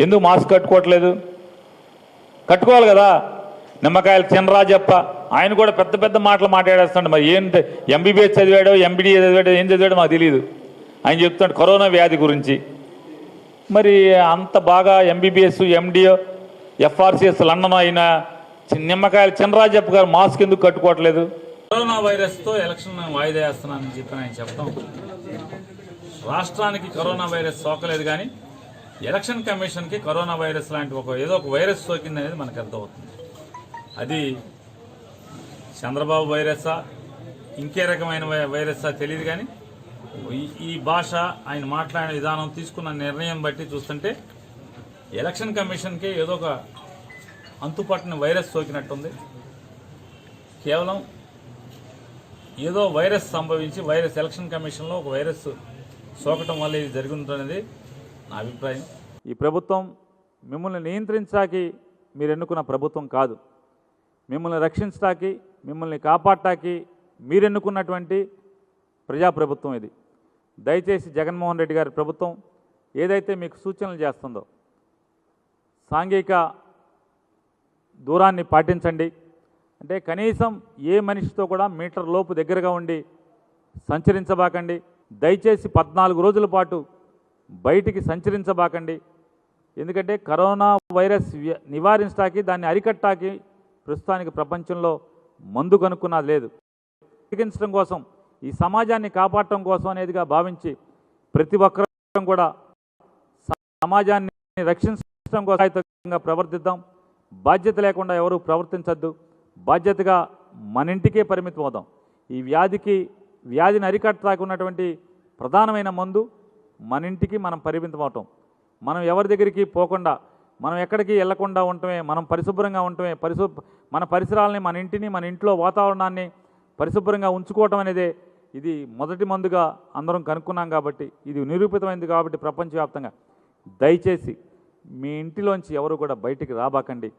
ఎందుకు మాస్క్ కట్టుకోవట్లేదు? కట్టుకోవాలి కదా. నిమ్మకాయలు చినరాజప్ప ఆయన కూడా పెద్ద పెద్ద మాటలు మాట్లాడేస్తాడు. మరి ఏంటి ఎంబీబీఎస్ చదివాడో ఎంబీడీఏ చదివాడో ఏం చదివాడో మాకు తెలియదు. ఆయన చెప్తాడు కరోనా వ్యాధి గురించి. మరి అంత బాగా ఎంబీబీఎస్ ఎండిఓ ఎఫ్ఆర్సిఎస్ లండన్ అయిన నిమ్మకాయలు చినరాజప్ప గారు మాస్క్ ఎందుకు కట్టుకోవట్లేదు? కరోనా వైరస్తో ఎలక్షన్ వాయిదా వేస్తున్నానని చెప్పి ఆయన చెప్తాం. రాష్ట్రానికి కరోనా వైరస్ సోకలేదు, కానీ ఎలక్షన్ కమిషన్కి కరోనా వైరస్ లాంటి ఏదో ఒక వైరస్ సోకింది అనేది మనకు అర్థమవుతుంది. అది చంద్రబాబు వైరసా ఇంకే రకమైన వైరసా తెలియదు, కానీ ఈ భాష ఆయన మాట్లాడిన విధానం తీసుకున్న నిర్ణయం బట్టి చూస్తుంటే ఎలక్షన్ కమిషన్కి ఏదో ఒక అంతుపట్టిన వైరస్ సోకినట్టుంది. కేవలం ఏదో వైరస్ సంభవించి ఎలక్షన్ కమిషన్లో ఒక వైరస్ సోకటం వల్ల ఇది జరుగుతుందనేది నా అభిప్రాయం. ఈ ప్రభుత్వం మిమ్మల్ని నియంత్రించడానికి మీరు ఎన్నుకున్న ప్రభుత్వం కాదు. మిమ్మల్ని రక్షించడానికి, మిమ్మల్ని కాపాడటానికి మీరు ఎన్నుకున్నటువంటి ప్రజాప్రభుత్వం ఇది. దయచేసి జగన్మోహన్ రెడ్డి గారి ప్రభుత్వం ఏదైతే మీకు సూచనలు చేస్తుందో సాంఘిక దూరాన్ని పాటించండి. అంటే కనీసం ఏ మనిషితో కూడా మీటర్ లోపు దగ్గరగా ఉండి సంచరించబాకండి. దయచేసి 14 రోజుల పాటు బయటికి సంచరించబాకండి. ఎందుకంటే కరోనా వైరస్ నివారించడానికి, దాన్ని అరికట్టాకి ప్రస్తుతానికి ప్రపంచంలో మందు కనుక్కున్నది లేదు. తగ్గించడం కోసం, ఈ సమాజాన్ని కాపాడటం కోసం అనేదిగా భావించి ప్రతి ఒక్కరూ కూడా సమాజాన్ని రక్షించడం కోసం ప్రవర్తిద్దాం. బాధ్యత లేకుండా ఎవరు ప్రవర్తించద్దు. బాధ్యతగా మన ఇంటికే పరిమితం అవుదాం. ఈ వ్యాధిని అరికట్టడానికి ఉన్నటువంటి ప్రధానమైన మందు మన ఇంటికి మనం పరిమితం అవటం. మనం ఎవరి దగ్గరికి పోకుండా, మనం ఎక్కడికి వెళ్లకుండా ఉండటమే, మనం పరిశుభ్రంగా ఉండటమే, మన పరిసరాలని, మన ఇంటిని, మన ఇంట్లో వాతావరణాన్ని పరిశుభ్రంగా ఉంచుకోవటం అనేదే ఇది మొదటి మందుగా అందరం కనుక్కున్నాం. కాబట్టి ఇది నిరూపితమైంది. కాబట్టి ప్రపంచవ్యాప్తంగా దయచేసి మీ ఇంటిలోంచి ఎవరు కూడా బయటికి రాబాకండి.